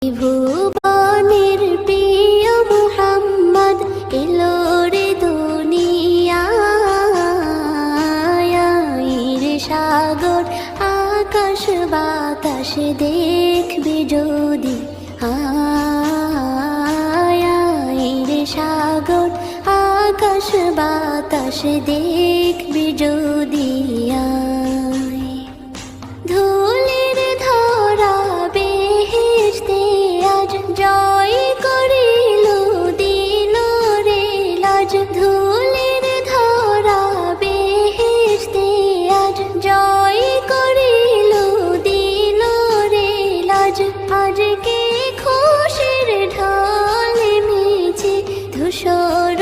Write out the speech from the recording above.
ভুবনের প্রিয় মুহাম্মদ এলো রে দুনিয়ায় রে সাগর আকাশ বাতাস দেখবি যদি রে সাগর আকাশ বাতাস দেখবি যদি ধুলির ধরা বেহেশতে আজ জয় করিল দিল রে লাজ ধুলির ধরা বেহেশতে আজ জয় করিল দিল রে লাজ আজকে খুশির ঢল মিছে ধূসর